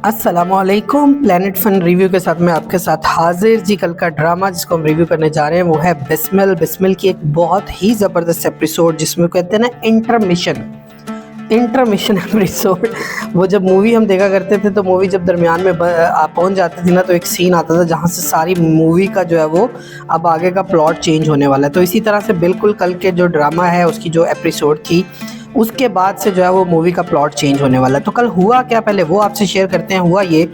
अस्सलामुअलैकुम। Planet fun review के साथ मैं आपके साथ हाजिर जी। कल का ड्रामा जिसको हम रिव्यू करने जा रहे हैं वो है बिस्मिल। बिस्मिल की एक बहुत ही ज़बरदस्त एपिसोड जिसमें कहते हैं ना इंटरमिशन एपिसोड। वो जब मूवी हम देखा करते थे तो मूवी जब दरमियान में आप पहुंच जाती थी ना तो एक सीन आता था जहां से सारी मूवी का जो है वो अब आगे का प्लॉट चेंज होने वाला है। तो इसी तरह से बिल्कुल कल के जो ड्रामा है उसकी जो एपिसोड थी उसके बाद से जो है वो मूवी का प्लॉट चेंज होने वाला है। तो कल हुआ क्या, पहले वो आपसे शेयर करते हैं। हुआ ये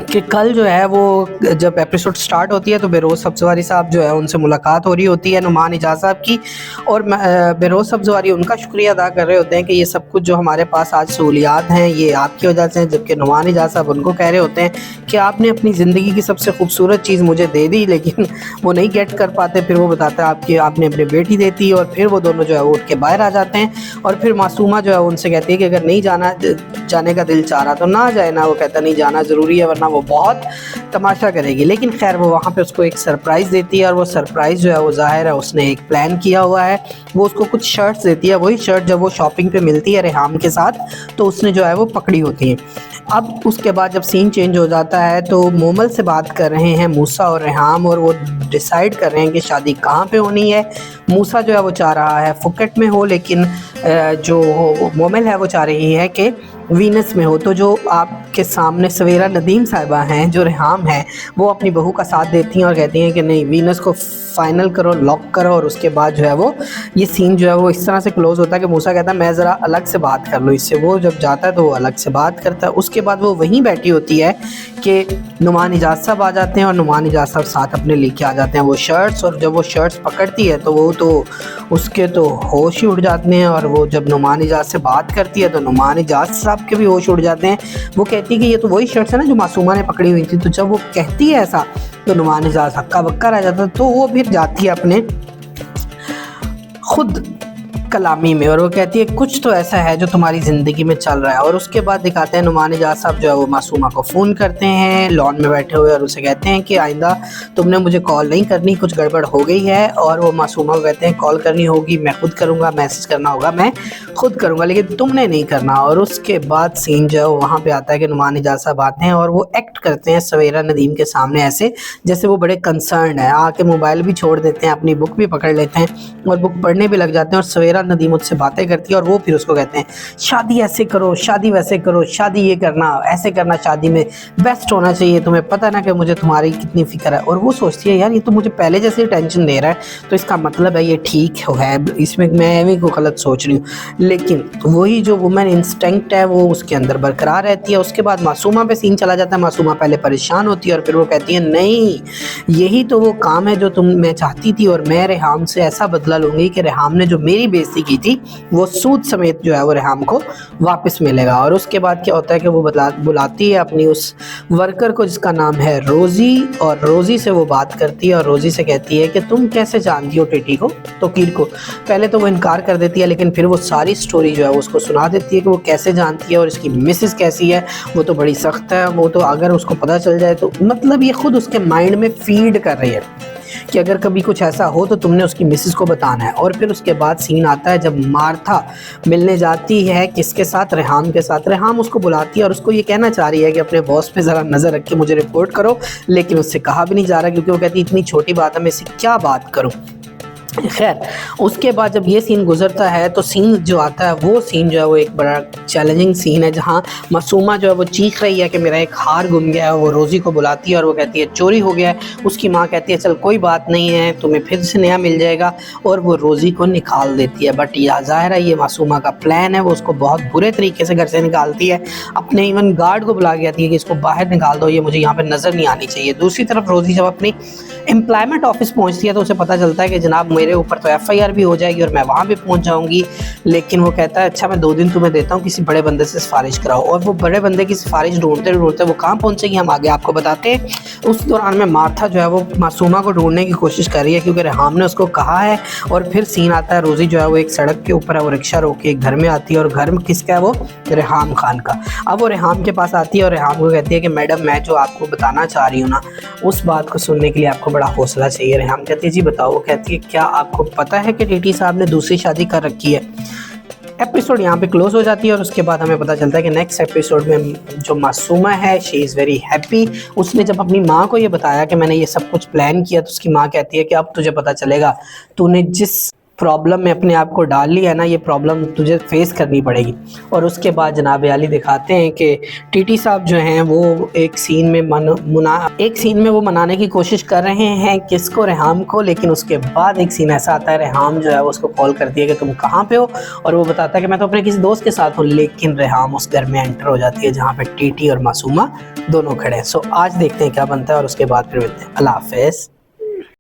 कि कल जो है वो जब एपिसोड स्टार्ट होती है तो बेरोज़ सब्ज़वारी साहब जो है उनसे मुलाकात हो रही होती है नुमान इजाज़ साहब की, और बेरोज़ सब्ज़वारी उनका शुक्रिया अदा कर रहे होते हैं कि ये सब कुछ जो हमारे पास आज सहूलियात हैं ये आपकी वजह से हैं। जबकि नुमान इजाज़ साहब उनको कह रहे होते हैं कि आपने अपनी ज़िंदगी की सबसे खूबसूरत चीज़ मुझे दे दी, लेकिन वो नहीं गेट कर पाते। फिर वो बताता है आपने अपनी बेटी दे दी, और फिर वो दोनों जो है वो उठ के बाहर आ जाते हैं। और फिर मासूमा जो है उनसे कहती है कि अगर नहीं जाने का दिल चाह रहा तो ना जाए ना। वो कहता नहीं जाना ज़रूरी है वरना वो बहुत तमाशा करेगी। लेकिन खैर वो वहाँ पे उसको एक सरप्राइज़ देती है, और वो सरप्राइज़ जो है वो ज़ाहिर है उसने एक प्लान किया हुआ है। वो उसको कुछ शर्ट्स देती है, वही शर्ट जब वो शॉपिंग पे मिलती है रेहाम के साथ तो उसने जो है वो पकड़ी होती है। अब उसके बाद जब सीन चेंज हो जाता है तो मोमल से बात कर रहे हैं मूसा और रेहाम, और वो डिसाइड कर रहे हैं कि शादी कहाँ पे होनी है। मूसा जो है वो चाह रहा है फुकेट में हो, लेकिन जो मोमल है वो चाह रही है कि वीनस में हो। तो जो आपके सामने सवेरा नदीम साहिबा हैं, जो रेहाम है, वो अपनी बहू का साथ देती हैं और कहती हैं कि नहीं वीनस को फाइनल करो, लॉक करो। और उसके बाद जो है वो ये सीन जो है वो इस तरह से क्लोज होता है कि मूसा कहता है मैं ज़रा अलग से बात कर लूँ इससे। वो जब जाता है तो वो अलग से बात करता है। उसके बाद वो वहीं बैठी होती है कि नुमान इजाज़ साहब आ जाते हैं, और नुमान इजाज़ साहब साथ अपने लेके आ जाते हैं वो शर्ट्स। और जब वो शर्ट्स पकड़ती है तो वो तो उसके तो होश ही उड़ जाते हैं, और वो जब नुमान इजाज़ से बात करती है तो नुमान इजाज़ साहब के भी होश उड़ जाते हैं। वो कहती है कि ये तो वही शर्ट्स है ना जो मासूमा ने पकड़ी हुई थी। तो जब वो कहती है ऐसा तो नुमान इजाज़ हक्का बक्का रह जाता है। तो वो फिर जाती है अपने खुद कलामी में, और वो कहती है कुछ तो ऐसा है जो तुम्हारी ज़िंदगी में चल रहा है। और उसके बाद दिखाते हैं नुमान इजाज़ साहब जो है वो मासूमा को फ़ोन करते हैं लॉन में बैठे हुए, और उसे कहते हैं कि आइंदा तुमने मुझे कॉल नहीं करनी, कुछ गड़बड़ हो गई है। और वो मासूमा को कहते हैं कॉल करनी होगी मैं खुद करूँगा, मैसेज करना होगा मैं खुद करूँगा, लेकिन तुमने नहीं करना। और उसके बाद सीन जो है वहाँ पर आता है कि नुमान इजाज़ साहब आते हैं और वो एक्ट करते हैं सवेरा नदीम के सामने ऐसे जैसे वो बड़े कंसर्न है। आके मोबाइल भी छोड़ देते हैं, अपनी बुक भी पकड़ लेते हैं और बुक पढ़ने भी लग जाते हैं। और सवेरा नदीम मुझसे बातें करती है, और वो फिर उसको कहते हैं शादी ऐसे करो, शादी वैसे करो, शादी ये करना ऐसे करना, शादी में बेस्ट होना चाहिए, तुम्हें पता ना कि मुझे तुम्हारी कितनी फिक्र है। और वो सोचती है यार ये तो मुझे पहले जैसे टेंशन दे रहा है, तो इसका मतलब है ये ठीक है, इसमें मैं भी कोई गलत सोच रही हूँ। लेकिन वही जो वुमेन इंस्टिंक्ट है वो उसके अंदर बरकरार रहती है। उसके बाद मासूमा पे सीन चला जाता है। मासूमा पहले परेशान होती है और फिर वो कहती है नहीं यही तो वो काम है जो मैं चाहती थी, और मैं रेहाम से ऐसा बदला लूँगी कि रेहाम ने जो मेरी बेइज्जती की थी वो सूद समेत जो है वो रेहाम को वापस मिलेगा। और उसके बाद क्या होता है कि वो बुलाती है अपनी उस वर्कर को जिसका नाम है रोज़ी, और रोज़ी से वो बात करती है और रोज़ी से कहती है कि तुम कैसे जानती हो टिटी को, तोकीर को। पहले तो वो इनकार कर देती है, लेकिन फिर वो सारी स्टोरी जो है उसको सुना देती है कि वो कैसे जानती है और इसकी मिसेस कैसी है। वो तो बड़ी सख्त है, वो तो अगर उसको पता चल जाए तो मतलब ये खुद उसके माइंड में फीड कर रही है कि अगर कभी कुछ ऐसा हो तो तुमने उसकी मिसेस को बताना है। और फिर उसके बाद सीन आता है जब मार्था मिलने जाती है किसके साथ, रेहाम के साथ। रेहाम उसको बुलाती है और उसको ये कहना चाह रही है कि अपने बॉस पे ज़रा नज़र रख के मुझे रिपोर्ट करो, लेकिन उससे कहा भी नहीं जा रहा क्योंकि वो कहती इतनी छोटी बात है मैं इससे क्या बात करूँ। खैर उसके बाद जब ये सीन गुजरता है तो सीन जो आता है वो सीन जो है वो एक बड़ा चैलेंजिंग सीन है, जहाँ मासूमा जो है वो चीख रही है कि मेरा एक हार गुम गया है। वो रोज़ी को बुलाती है और वो कहती है चोरी हो गया है। उसकी माँ कहती है चल कोई बात नहीं है, तुम्हें फिर से नया मिल जाएगा, और वो रोज़ी को निकाल देती है। बट यह ज़ाहिर है ये मासूमा का प्लान है, वो उसको बहुत बुरे तरीके से घर से निकालती है। अपने इवन गार्ड को बुला के कहती है कि इसको बाहर निकाल दो, ये मुझे यहाँ पर नज़र नहीं आनी चाहिए। दूसरी तरफ रोज़ी जब अपनी एम्प्लॉयमेंट ऑफिस पहुँचती है तो उसे पता चलता है कि जनाब मेरे ऊपर तो FIR भी हो जाएगी और मैं वहाँ भी पहुँच जाऊँगी। लेकिन वो कहता है अच्छा मैं 2 दिन तुम्हें देता हूँ, किसी बड़े बंदे से सिफारिश कराओ। और वो बड़े बंदे की सिफारिश ढूंढते ढूंढते वो कहाँ पहुँचेगी हम आगे आपको बताते हैं। उस दौरान में मार्था जो है वो मासूमा को ढूंढने की कोशिश कर रही है क्योंकि रेहाम ने उसको कहा है। और फिर सीन आता है रोज़ी जो है वो एक सड़क के ऊपर है, वो रिक्शा रोक के एक घर में आती है, और घर में किसका है वो रेहाम खान का। अब वो रेहाम के पास आती है और रेहाम को कहती है कि मैडम मैं जो आपको बताना चाह रही हूँ ना उस बात को सुनने के लिए आपको बड़ा हौसला चाहिए। रेहाम कहती है जी बताओ। वो कहती है क्या आपको पता है कि टीटी साहब ने दूसरी शादी कर रखी है। एपिसोड यहाँ पे क्लोज हो जाती है और उसके बाद हमें पता चलता है कि नेक्स्ट एपिसोड में जो मासूमा है शी इज़ वेरी हैप्पी। उसने जब अपनी माँ को ये बताया कि मैंने ये सब कुछ प्लान किया, तो उसकी माँ कहती है कि अब तुझे पता चलेगा तूने जिस प्रॉब्लम में अपने आप को डाल लिया ना, ये प्रॉब्लम तुझे फेस करनी पड़ेगी। और उसके बाद जनाब आली दिखाते हैं कि टीटी साहब जो हैं वो एक सीन में वो मनाने की कोशिश कर रहे हैं किसको, रेहाम को। लेकिन उसके बाद एक सीन ऐसा आता है, रेहाम जो है वो उसको कॉल करती है कि तुम कहाँ पे हो, और वो बताता है कि मैं तो अपने किसी दोस्त के साथ हूँ। लेकिन रेहाम उस घर में एंटर हो जाती है जहाँ पे टीटी और मासूमा दोनों खड़े हैं। सो आज देखते हैं क्या बनता है और उसके बाद फिर मिलते हैं। अल्लाह हाफ़िज़।